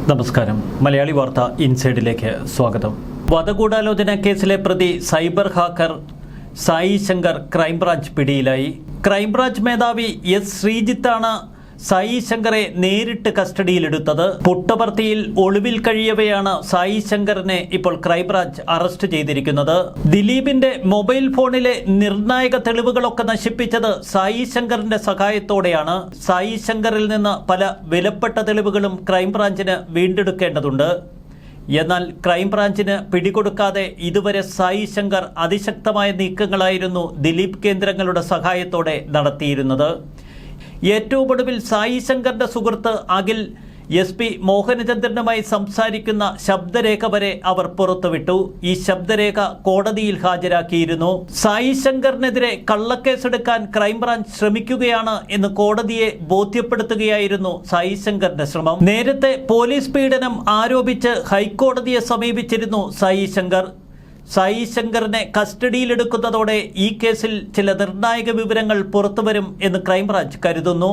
നമസ്കാരം. മലയാളി വാർത്ത ഇൻസൈഡിലേക്ക് സ്വാഗതം. വധഗൂഢാലോചന കേസിലെ പ്രതി cyber hacker Sai Shankar crime branch പിടിയിലായി. ക്രൈംബ്രാഞ്ച് മേധാവി എസ് ശ്രീജിത്താണ് സായി ശങ്കറെ നേരിട്ട് കസ്റ്റഡിയിലെടുത്തത്. പുട്ടപർത്തിയിൽ ഒളിവിൽ കഴിയവെയാണ് സായി ശങ്കറിനെ ഇപ്പോൾ ക്രൈംബ്രാഞ്ച് അറസ്റ്റ് ചെയ്തിരിക്കുന്നത്. ദിലീപിന്റെ മൊബൈൽ ഫോണിലെ നിർണായക തെളിവുകളൊക്കെ നശിപ്പിച്ചത് സായി ശങ്കറിന്റെ സഹായത്തോടെയാണ്. സായി ശങ്കറിൽ നിന്ന് പല വിലപ്പെട്ട തെളിവുകളും ക്രൈംബ്രാഞ്ചിന് വീണ്ടെടുക്കേണ്ടതുണ്ട്. എന്നാൽ ക്രൈംബ്രാഞ്ചിന് പിടികൊടുക്കാതെ ഇതുവരെ സായി ശങ്കർ അതിശക്തമായ നീക്കങ്ങളായിരുന്നു ദിലീപ് കേന്ദ്രങ്ങളുടെ സഹായത്തോടെ നടത്തിയിരുന്നത്. ഏറ്റവും ഒടുവിൽ സായി ശങ്കറിന്റെ സുഹൃത്ത് അഖിൽ SP മോഹനചന്ദ്രനുമായി സംസാരിക്കുന്ന ശബ്ദരേഖ വരെ അവർ പുറത്തുവിട്ടു. ഈ ശബ്ദരേഖ കോടതിയിൽ ഹാജരാക്കിയിരുന്നു. സായി ശങ്കറിനെതിരെ കള്ളക്കേസെടുക്കാൻ ക്രൈംബ്രാഞ്ച് ശ്രമിക്കുകയാണ് എന്ന് കോടതിയെ ബോധ്യപ്പെടുത്തുകയായിരുന്നു സായി ശങ്കറിന്റെ ശ്രമം. നേരത്തെ പോലീസ് പീഡനം ആരോപിച്ച് ഹൈക്കോടതിയെ സമീപിച്ചിരുന്നു സായി ശങ്കർ. സായി ശങ്കറിനെ കസ്റ്റഡിയിലെടുക്കുന്നതോടെ ഈ കേസിൽ ചില നിർണായക വിവരങ്ങൾ പുറത്തുവരും എന്ന് ക്രൈംബ്രാഞ്ച് കരുതുന്നു.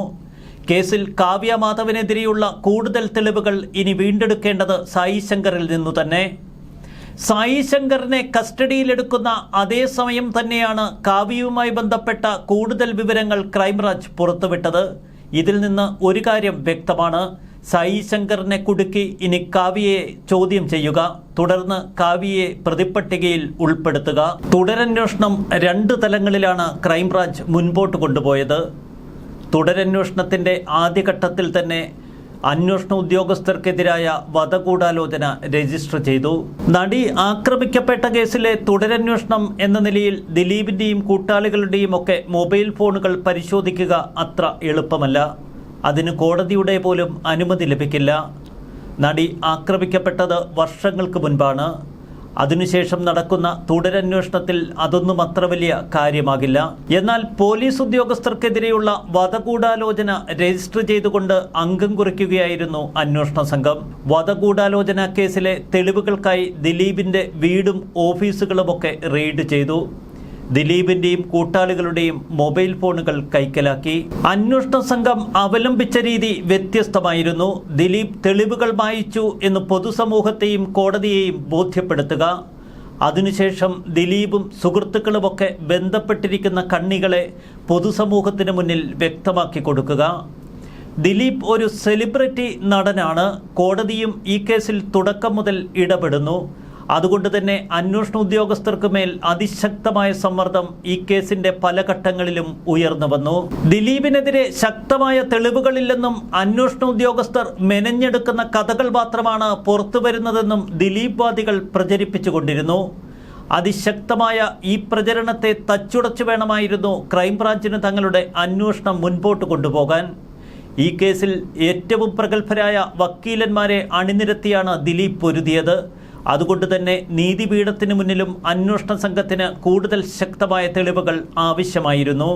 കേസിൽ കാവ്യ മാധവനെതിരെയുള്ള കൂടുതൽ തെളിവുകൾ ഇനി വീണ്ടെടുക്കേണ്ടത് സായി ശങ്കറിൽ നിന്നു തന്നെ. സായി ശങ്കറിനെ കസ്റ്റഡിയിലെടുക്കുന്ന അതേ സമയം തന്നെയാണ് കാവ്യയുമായി ബന്ധപ്പെട്ട കൂടുതൽ വിവരങ്ങൾ ക്രൈംബ്രാഞ്ച് പുറത്തുവിട്ടത്. ഇതിൽ നിന്ന് ഒരു കാര്യം വ്യക്തമാണ്: സായി ശങ്കറിനെ കുടുക്കി ഇനി കാവ്യയെ ചോദ്യം ചെയ്യുക, തുടർന്ന് കാവ്യയെ പ്രതിപ്പട്ടികയിൽ ഉൾപ്പെടുത്തുക. തുടരന്വേഷണം 2 തലങ്ങളിലാണ് ക്രൈംബ്രാഞ്ച് മുൻപോട്ട് കൊണ്ടുപോയത്. തുടരന്വേഷണത്തിൻ്റെ ആദ്യഘട്ടത്തിൽ തന്നെ അന്വേഷണ ഉദ്യോഗസ്ഥർക്കെതിരായ വധഗൂഢാലോചന രജിസ്റ്റർ ചെയ്തു. നടി ആക്രമിക്കപ്പെട്ട കേസിലെ തുടരന്വേഷണം എന്ന നിലയിൽ ദിലീപിൻ്റെയും കൂട്ടാളികളുടെയും ഒക്കെ മൊബൈൽ ഫോണുകൾ പരിശോധിക്കുക അത്ര എളുപ്പമല്ല. അതിന് കോടതിയുടെ പോലും അനുമതി ലഭിക്കില്ല. നടി ആക്രമിക്കപ്പെട്ടത് വർഷങ്ങൾക്ക് മുൻപാണ്. അതിനുശേഷം നടക്കുന്ന തുടരന്വേഷണത്തിൽ അതൊന്നും അത്ര വലിയ കാര്യമാകില്ല. എന്നാൽ പോലീസ് ഉദ്യോഗസ്ഥർക്കെതിരെയുള്ള വധഗൂഢാലോചന രജിസ്റ്റർ ചെയ്തുകൊണ്ട് അംഗം കുറിക്കുകയായിരുന്നു അന്വേഷണ സംഘം. വധഗൂഢാലോചന കേസിലെ തെളിവുകൾക്കായി ദിലീപിന്റെ വീടും ഓഫീസുകളുമൊക്കെ റെയ്ഡ് ചെയ്തു. ദിലീപിന്റെയും കൂട്ടാളികളുടെയും മൊബൈൽ ഫോണുകൾ കൈക്കലാക്കി. അന്വേഷണ സംഘം അവലംബിച്ച രീതി വ്യത്യസ്തമായിരുന്നു. ദിലീപ് തെളിവുകൾ മായിച്ചു എന്ന് പൊതുസമൂഹത്തെയും കോടതിയെയും ബോധ്യപ്പെടുത്തുക, അതിനുശേഷം ദിലീപും സുഹൃത്തുക്കളുമൊക്കെ ബന്ധപ്പെട്ടിരിക്കുന്ന കണ്ണികളെ പൊതുസമൂഹത്തിന് മുന്നിൽ വ്യക്തമാക്കി കൊടുക്കുക. ദിലീപ് ഒരു സെലിബ്രിറ്റി നടനാണ്. കോടതിയും ഈ കേസിൽ തുടക്കം മുതൽ ഇടപെടുന്നു. അതുകൊണ്ട് തന്നെ അന്വേഷണ ഉദ്യോഗസ്ഥർക്ക് മേൽ അതിശക്തമായ സമ്മർദ്ദം ഈ കേസിന്റെ പല ഘട്ടങ്ങളിലും ഉയർന്നു വന്നു. ദിലീപിനെതിരെ ശക്തമായ തെളിവുകളില്ലെന്നും അന്വേഷണ ഉദ്യോഗസ്ഥർ മെനഞ്ഞെടുക്കുന്ന കഥകൾ മാത്രമാണ് പുറത്തുവരുന്നതെന്നും ദിലീപ് വാദികൾ പ്രചരിപ്പിച്ചുകൊണ്ടിരുന്നു. അതിശക്തമായ ഈ പ്രചരണത്തെ തച്ചുടച്ചു വേണമായിരുന്നു ക്രൈംബ്രാഞ്ചിന് തങ്ങളുടെ അന്വേഷണം മുൻപോട്ട് കൊണ്ടുപോകാൻ. ഈ കേസിൽ ഏറ്റവും പ്രഗത്ഭരായ വക്കീലന്മാരെ അണിനിരത്തിയാണ് ദിലീപ് പൊരുതിയത്. അതുകൊണ്ട് തന്നെ നീതിപീഠത്തിന് മുന്നിലും അന്വേഷണ സംഘത്തിന് കൂടുതൽ ശക്തമായ തെളിവുകൾ ആവശ്യമായിരുന്നു.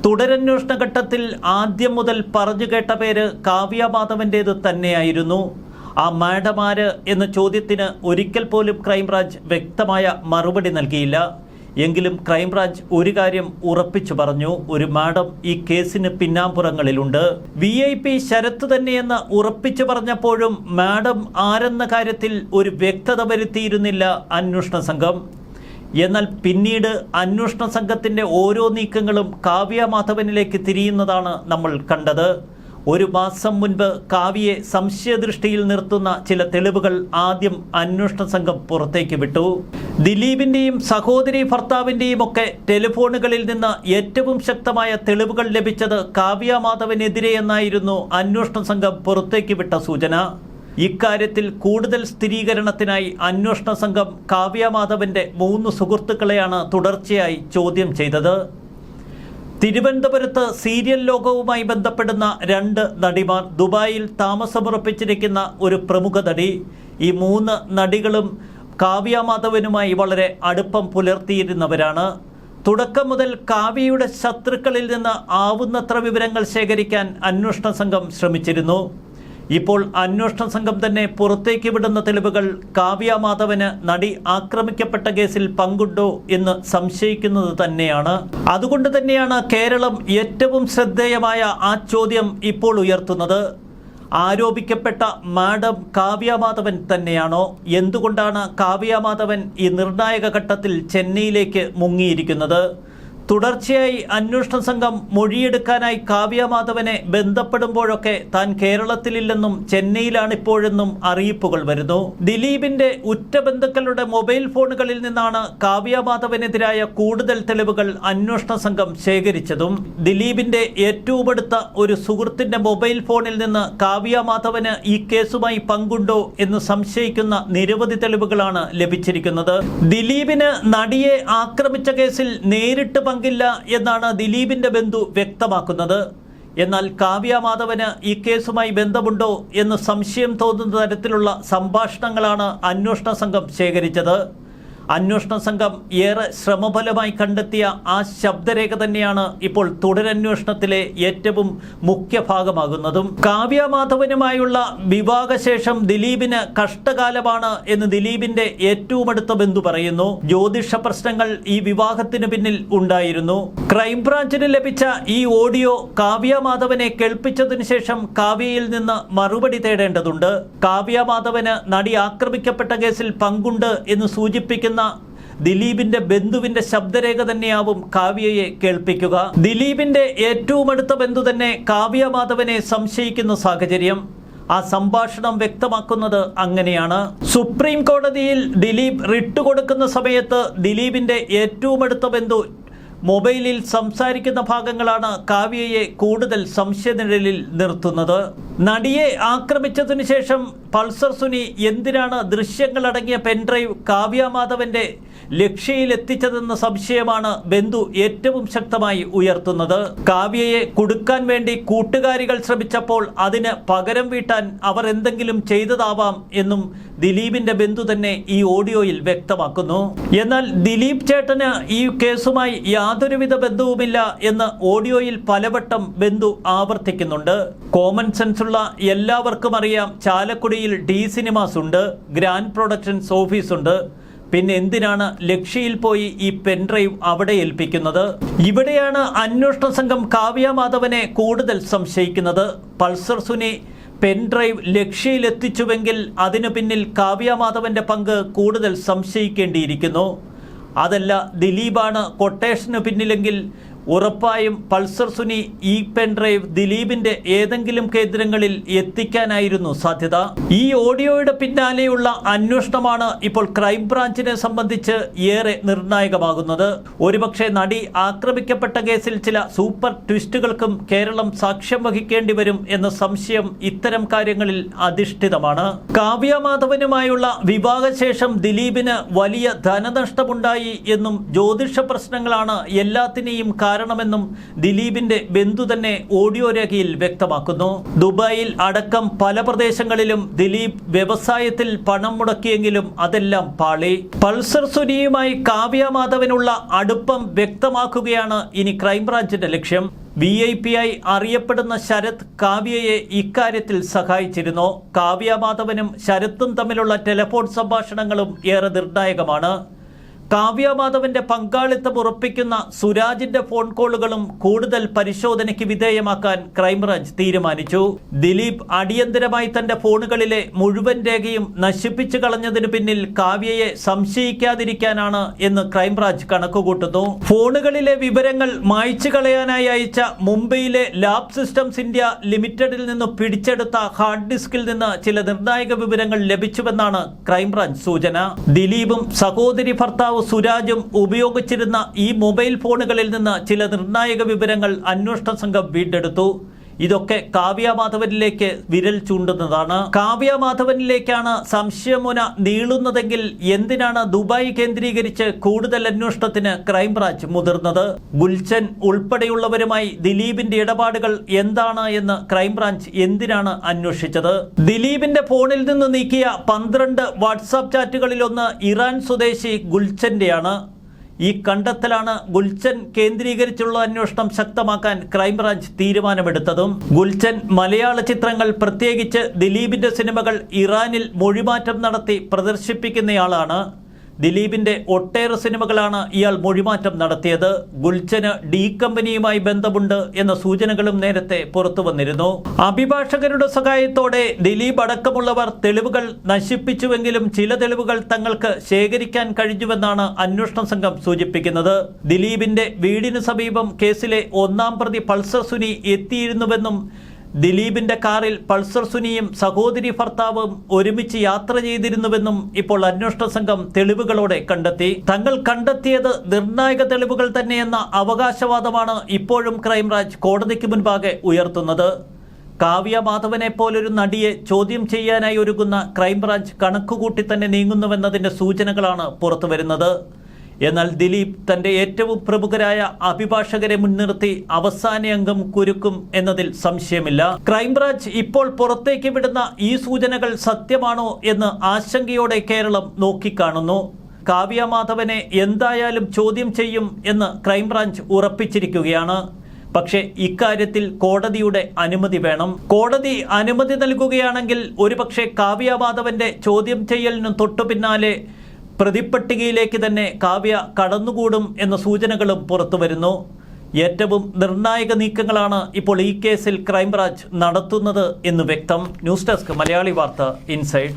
തുടരന്വേഷണ ഘട്ടത്തിൽ ആദ്യം മുതൽ പറഞ്ഞു കേട്ട പേര് കാവ്യ മാധവൻ്റേത് തന്നെയായിരുന്നു. ആ മാഡം ആര് എന്ന ചോദ്യത്തിന് ഒരിക്കൽ പോലും ക്രൈംബ്രാഞ്ച് വ്യക്തമായ മറുപടി നൽകിയില്ല. എങ്കിലും ക്രൈംബ്രാഞ്ച് ഒരു കാര്യം ഉറപ്പിച്ചു പറഞ്ഞു: ഒരു മാഡം ഈ കേസിന് പിന്നാമ്പുറങ്ങളിലുണ്ട്. VIP ശരത്ത് തന്നെയെന്ന് ഉറപ്പിച്ചു പറഞ്ഞപ്പോഴും മാഡം ആരെന്ന കാര്യത്തിൽ ഒരു വ്യക്തത വരുത്തിയിരുന്നില്ല അന്വേഷണ സംഘം. എന്നാൽ പിന്നീട് അന്വേഷണ സംഘത്തിൻ്റെ ഓരോ നീക്കങ്ങളും കാവ്യ മാധവനിലേക്ക് തിരിയുന്നതാണ് നമ്മൾ കണ്ടത്. 1 മാസം മുൻപ് കാവ്യയെ സംശയദൃഷ്ടിയിൽ നിർത്തുന്ന ചില തെളിവുകൾ ആദ്യം അന്വേഷണ സംഘം പുറത്തേക്ക് വിട്ടു. ദിലീപിൻ്റെയും സഹോദരി ഭർത്താവിൻ്റെയും ഒക്കെ ടെലിഫോണുകളിൽ നിന്ന് ഏറ്റവും ശക്തമായ തെളിവുകൾ ലഭിച്ചത് കാവ്യ മാധവനെതിരെയെന്നായിരുന്നു അന്വേഷണ സംഘം പുറത്തേക്ക് വിട്ട സൂചന. ഇക്കാര്യത്തിൽ കൂടുതൽ സ്ഥിരീകരണത്തിനായി അന്വേഷണ സംഘം കാവ്യ മാധവന്റെ 3 സുഹൃത്തുക്കളെയാണ് തുടർച്ചയായി ചോദ്യം ചെയ്തത്. തിരുവനന്തപുരത്ത് സീരിയൽ ലോകവുമായി ബന്ധപ്പെടുന്ന 2 നടിമാർ, ദുബായിൽ താമസമുറപ്പിച്ചിരിക്കുന്ന ഒരു പ്രമുഖ നടി. ഈ 3 നടികളും കാവ്യ മാധവനുമായി വളരെ അടുപ്പം പുലർത്തിയിരുന്നവരാണ്. തുടക്കം മുതൽ കാവ്യയുടെ ശത്രുക്കളിൽ നിന്ന് ആവുന്നത്ര വിവരങ്ങൾ ശേഖരിക്കാൻ അന്വേഷണ സംഘം ശ്രമിച്ചിരുന്നു. ഇപ്പോൾ അന്വേഷണ സംഘം തന്നെ പുറത്തേക്ക് വിടുന്ന തെളിവുകൾ കാവ്യ മാധവന് നടി ആക്രമിക്കപ്പെട്ട കേസിൽ പങ്കുണ്ടോ എന്ന് സംശയിക്കുന്നത് തന്നെയാണ്. അതുകൊണ്ട് തന്നെയാണ് കേരളം ഏറ്റവും ശ്രദ്ധേയമായ ആ ചോദ്യം ഇപ്പോൾ ഉയർത്തുന്നത്. ആരോപിക്കപ്പെട്ട മാഡം കാവ്യ മാധവൻ തന്നെയാണോ? എന്തുകൊണ്ടാണ് കാവ്യ മാധവൻ ഈ നിർണായക ഘട്ടത്തിൽ ചെന്നൈയിലേക്ക് മുങ്ങിയിരിക്കുന്നത്? തുടർച്ചയായി അന്വേഷണ സംഘം മൊഴിയെടുക്കാനായി കാവ്യ മാധവനെ ബന്ധപ്പെടുമ്പോഴൊക്കെ താൻ കേരളത്തിലില്ലെന്നും ചെന്നൈയിലാണിപ്പോഴെന്നും അറിയിപ്പുകൾ വരുന്നു. ദിലീപിന്റെ ഉറ്റ ബന്ധുക്കളുടെ മൊബൈൽ ഫോണുകളിൽ നിന്നാണ് കാവ്യ മാധവനെതിരായ കൂടുതൽ തെളിവുകൾ അന്വേഷണ സംഘം ശേഖരിച്ചതും. ദിലീപിന്റെ ഏറ്റവും അടുത്ത ഒരു സുഹൃത്തിന്റെ മൊബൈൽ ഫോണിൽ നിന്ന് കാവ്യ മാധവന് ഈ കേസുമായി പങ്കുണ്ടോ എന്ന് സംശയിക്കുന്ന നിരവധി തെളിവുകളാണ് ലഭിച്ചിരിക്കുന്നത്. ദിലീപിന് നടിയെ ആക്രമിച്ച കേസിൽ നേരിട്ട് പങ്കില്ല എന്നാണ് ദിലീപിന്റെ ബന്ധു വ്യക്തമാക്കുന്നത്. എന്നാൽ കാവ്യ മാധവന് ഈ കേസുമായി ബന്ധമുണ്ടോ എന്ന് സംശയം തോന്നുന്ന തരത്തിലുള്ള സംഭാഷണങ്ങളാണ് അന്വേഷണ സംഘം ശേഖരിച്ചത്. അന്വേഷണ സംഘം ഏറെ ശ്രമഫലമായി കണ്ടെത്തിയ ആ ശബ്ദരേഖ തന്നെയാണ് ഇപ്പോൾ തുടരന്വേഷണത്തിലെ ഏറ്റവും മുഖ്യ ഭാഗമാകുന്നതും. കാവ്യ മാധവനുമായുള്ള വിവാഹശേഷം ദിലീപിന് കഷ്ടകാലമാണ് എന്ന് ദിലീപിന്റെ ഏറ്റവും അടുത്ത ബന്ധു പറയുന്നു. ജ്യോതിഷ പ്രശ്നങ്ങൾ ഈ വിവാഹത്തിന് പിന്നിൽ ഉണ്ടായിരുന്നു. ക്രൈംബ്രാഞ്ചിന് ലഭിച്ച ഈ ഓഡിയോ കാവ്യ മാധവനെ കേൾപ്പിച്ചതിനു ശേഷം കാവ്യയിൽ നിന്ന് മറുപടി തേടേണ്ടതുണ്ട്. കാവ്യ മാധവന് നടി ആക്രമിക്കപ്പെട്ട കേസിൽ പങ്കുണ്ട് എന്ന് സൂചിപ്പിക്കുന്ന ദിലീപിന്റെ ബന്ധുവിന്റെ ശബ്ദരേഖ തന്നെയാവും കാവ്യയെ കേൾപ്പിക്കുക. ദിലീപിന്റെ ഏറ്റവും അടുത്ത ബന്ധു തന്നെ കാവ്യ മാധവനെ സംശയിക്കുന്ന സാഹചര്യം ആ സംഭാഷണം വ്യക്തമാക്കുന്നത് അങ്ങനെയാണ്. സുപ്രീം കോടതിയിൽ ദിലീപ് റിട്ട് കൊടുക്കുന്ന സമയത്ത് ദിലീപിന്റെ ഏറ്റവും അടുത്ത ബന്ധു മൊബൈലിൽ സംസാരിക്കുന്ന ഭാഗങ്ങളാണ് കാവ്യയെ കൂടുതൽ സംശയനിഴലിൽ നിർത്തുന്നത്. നടിയെ ആക്രമിച്ചതിനു ശേഷം പൾസർ സുനി എന്തിനാണ് ദൃശ്യങ്ങളടങ്ങിയ പെൻഡ്രൈവ് കാവ്യ മാധവന്റെ ലക്ഷ്യയിലെത്തിച്ചതെന്ന സംശയമാണ് ബന്ധു ഏറ്റവും ശക്തമായി ഉയർത്തുന്നത്. കാവ്യയെ കുടുക്കാൻ വേണ്ടി കൂട്ടുകാരികൾ ശ്രമിച്ചപ്പോൾ അതിന് പകരം വീട്ടാൻ അവർ എന്തെങ്കിലും ചെയ്തതാവാം എന്നും ദിലീപിന്റെ ബന്ധു തന്നെ ഈ ഓഡിയോയിൽ വ്യക്തമാക്കുന്നു. എന്നാൽ ദിലീപ് ചേട്ടന് ഈ കേസുമായി യാതൊരുവിധ ബന്ധവുമില്ല എന്ന് ഓഡിയോയിൽ പലവട്ടം ബന്ധു ആവർത്തിക്കുന്നുണ്ട്. കോമൺ സെൻസുള്ള എല്ലാവർക്കും അറിയാം, ചാലക്കുടിയിൽ ഡി സിനിമാസ് ഉണ്ട്, ഗ്രാൻഡ് പ്രൊഡക്ഷൻസ് ഓഫീസ് ഉണ്ട്. പിന്നെ എന്തിനാണ് ലക്ഷ്യയിൽ പോയി ഈ പെൻഡ്രൈവ് അവിടെ ഏൽപ്പിക്കുന്നത്? ഇവിടെയാണ് അന്വേഷണ സംഘം കാവ്യ മാധവനെ കൂടുതൽ സംശയിക്കുന്നത്. പൾസർ സുനി പെൻഡ്രൈവ് ലക്ഷ്യയിലെത്തിച്ചുവെങ്കിൽ അതിനു പിന്നിൽ കാവ്യ മാധവന്റെ പങ്ക് കൂടുതൽ സംശയിക്കേണ്ടിയിരിക്കുന്നു. അതല്ല ദിലീപാണ് കൊട്ടേഷന് പിന്നിലെങ്കിൽ ഉറപ്പായും പൾസർ സുനി ഈ പെൻഡ്രൈവ് ദിലീപിന്റെ ഏതെങ്കിലും കേന്ദ്രങ്ങളിൽ എത്തിക്കാനായിരുന്നു സാധ്യത. ഈ ഓഡിയോയുടെ പിന്നാലെയുള്ള അന്വേഷണമാണ് ഇപ്പോൾ ക്രൈംബ്രാഞ്ചിനെ സംബന്ധിച്ച് ഏറെ നിർണായകമാകുന്നത്. ഒരുപക്ഷെ നടി ആക്രമിക്കപ്പെട്ട കേസിൽ ചില സൂപ്പർ ട്വിസ്റ്റുകൾക്കും കേരളം സാക്ഷ്യം വഹിക്കേണ്ടി വരും എന്ന സംശയം ഇത്തരം കാര്യങ്ങളിൽ അധിഷ്ഠിതമാണ്. കാവ്യ മാധവനുമായുള്ള വിവാഹശേഷം ദിലീപിന് വലിയ ധനനഷ്ടമുണ്ടായി എന്നും ജ്യോതിഷ പ്രശ്നങ്ങളാണ് എല്ലാത്തിനെയും കാരണമെന്നും ദിലീപിന്റെ ബന്ധു തന്നെ ഓഡിയോ രേഖയിൽ വ്യക്തമാക്കുന്നു. ദുബായിൽ അടക്കം പല പ്രദേശങ്ങളിലും ദിലീപ് വ്യവസായത്തിൽ പണം മുടക്കിയെങ്കിലും അതെല്ലാം പാളി. പൾസർ സുനിയുമായി കാവ്യ മാധവനുള്ള അടുപ്പം വ്യക്തമാക്കുകയാണ് ഇനി ക്രൈംബ്രാഞ്ചിന്റെ ലക്ഷ്യം. VIP ആയി അറിയപ്പെടുന്ന ശരത് കാവ്യയെ ഇക്കാര്യത്തിൽ സഹായിച്ചിരുന്നു. കാവ്യ മാധവനും ശരത്തും തമ്മിലുള്ള ടെലിഫോൺ സംഭാഷണങ്ങളും ഏറെ നിർണായകമാണ്. കാവ്യ മാധവന്റെ പങ്കാളിത്തം ഉറപ്പിക്കുന്ന സുരാജിന്റെ ഫോൺ കോളുകളും കൂടുതൽ പരിശോധനയ്ക്ക് വിധേയമാക്കാൻ ക്രൈംബ്രാഞ്ച് തീരുമാനിച്ചു. ദിലീപ് അടിയന്തരമായി തന്റെ ഫോണുകളിലെ മുഴുവൻ രേഖയും നശിപ്പിച്ചു കളഞ്ഞതിനു പിന്നിൽ കാവ്യയെ സംശയിക്കാതിരിക്കാനാണ് എന്ന് ക്രൈംബ്രാഞ്ച് കണക്കുകൂട്ടുന്നു. ഫോണുകളിലെ വിവരങ്ങൾ മായ്ച്ചു കളയാനായി അയച്ച മുംബൈയിലെ ലാബ് സിസ്റ്റംസ് ഇന്ത്യ ലിമിറ്റഡിൽ നിന്ന് പിടിച്ചെടുത്ത ഹാർഡ് ഡിസ്കിൽ നിന്ന് ചില നിർണായക വിവരങ്ങൾ ലഭിച്ചുവെന്നാണ് ക്രൈംബ്രാഞ്ച് സൂചന. ദിലീപും സഹോദരി ഭർത്താവ് സുരാജും ഉപയോഗിച്ചിരുന്ന ഈ മൊബൈൽ ഫോണുകളിൽ നിന്ന് ചില നിർണായക വിവരങ്ങൾ അന്വേഷണ സംഘം വീണ്ടെടുത്തു. ഇതൊക്കെ കാവ്യ മാധവനിലേക്ക് വിരൽ ചൂണ്ടുന്നതാണ്. കാവ്യ മാധവനിലേക്കാണ് സംശയമുന നീളുന്നതെങ്കിൽ എന്തിനാണ് ദുബായ് കേന്ദ്രീകരിച്ച് കൂടുതൽ അന്വേഷണത്തിന് ക്രൈംബ്രാഞ്ച് മുതിർന്നത്? ഗുൽച്ചൻ ഉൾപ്പെടെയുള്ളവരുമായി ദിലീപിന്റെ ഇടപാടുകൾ എന്താണ് എന്ന് ക്രൈംബ്രാഞ്ച് എന്തിനാണ് അന്വേഷിച്ചത്? ദിലീപിന്റെ ഫോണിൽ നിന്ന് നീക്കിയ 12 വാട്സാപ്പ് ചാറ്റുകളിലൊന്ന് ഇറാൻ സ്വദേശി ഗുൽച്ചന്റെയാണ്. ഈ കണ്ടെത്തലാണ് ഗുൽച്ചൻ കേന്ദ്രീകരിച്ചുള്ള അന്വേഷണം ശക്തമാക്കാൻ ക്രൈംബ്രാഞ്ച് തീരുമാനമെടുത്തതും. ഗുൽച്ചൻ മലയാള ചിത്രങ്ങൾ, പ്രത്യേകിച്ച് ദിലീപിന്റെ സിനിമകൾ ഇറാനിൽ മൊഴിമാറ്റം നടത്തി പ്രദർശിപ്പിക്കുന്നയാളാണ്. ദിലീപിന്റെ ഒട്ടേറെ സിനിമകളാണ് ഇയാൾ മൊഴിമാറ്റം നടത്തിയത്. ഗുൽച്ചന് ഡി കമ്പനിയുമായി ബന്ധമുണ്ട് എന്ന സൂചനകളും നേരത്തെ പുറത്തു വന്നിരുന്നു. അഭിഭാഷകരുടെ സഹായത്തോടെ ദിലീപ് അടക്കമുള്ളവർ തെളിവുകൾ നശിപ്പിച്ചുവെങ്കിലും ചില തെളിവുകൾ തങ്ങൾക്ക് ശേഖരിക്കാൻ കഴിഞ്ഞുവെന്നാണ് അന്വേഷണ സംഘം സൂചിപ്പിക്കുന്നത്. ദിലീപിന്റെ വീടിന് സമീപം കേസിലെ 1-ാം പ്രതി പൾസർ സുനി എത്തിയിരുന്നുവെന്നും ദിലീപിന്റെ കാറിൽ പൾസർ സുനിയും സഹോദരി ഭർത്താവും ഒരുമിച്ച് യാത്ര ചെയ്തിരുന്നുവെന്നും ഇപ്പോൾ അന്വേഷണ സംഘം തെളിവുകളോടെ കണ്ടെത്തി. തങ്ങൾ കണ്ടെത്തിയത് നിർണായക തെളിവുകൾ തന്നെയെന്ന അവകാശവാദമാണ് ഇപ്പോഴും ക്രൈംബ്രാഞ്ച് കോടതിക്ക് മുൻപാകെ ഉയർത്തുന്നത്. കാവ്യ മാധവനെ പോലൊരു നടിയെ ചോദ്യം ചെയ്യാനായി ഒരുങ്ങുന്ന ക്രൈംബ്രാഞ്ച് കണക്കുകൂട്ടി തന്നെ നീങ്ങുന്നുവെന്നതിന്റെ സൂചനകളാണ് പുറത്തുവരുന്നത്. എന്നാൽ ദിലീപ് തന്റെ ഏറ്റവും പ്രമുഖരായ അഭിഭാഷകരെ മുൻനിർത്തി അവസാന അംഗം കുരുക്കും എന്നതിൽ സംശയമില്ല. ക്രൈംബ്രാഞ്ച് ഇപ്പോൾ പുറത്തേക്ക് വിടുന്ന ഈ സൂചനകൾ സത്യമാണോ എന്ന് ആശങ്കയോടെ കേരളം നോക്കിക്കാണുന്നു. കാവ്യ മാധവനെ എന്തായാലും ചോദ്യം ചെയ്യും എന്ന് ക്രൈംബ്രാഞ്ച് ഉറപ്പിച്ചിരിക്കുകയാണ്. പക്ഷേ ഇക്കാര്യത്തിൽ കോടതിയുടെ അനുമതി വേണം. കോടതി അനുമതി നൽകുകയാണെങ്കിൽ ഒരുപക്ഷെ കാവ്യ മാധവന്റെ ചോദ്യം ചെയ്യലിനും തൊട്ടു പിന്നാലെ പ്രതിപ്പട്ടികയിലേക്ക് തന്നെ കാവ്യ കടന്നുകൂടും എന്ന സൂചനകളും പുറത്തുവരുന്നു. ഏറ്റവും നിർണായക നീക്കങ്ങളാണ് ഇപ്പോൾ ഈ കേസിൽ ക്രൈംബ്രാഞ്ച് നടത്തുന്നത് എന്ന് വ്യക്തം. ന്യൂസ് ഡെസ്ക് മലയാളി വാർത്ത ഇൻസൈഡ്.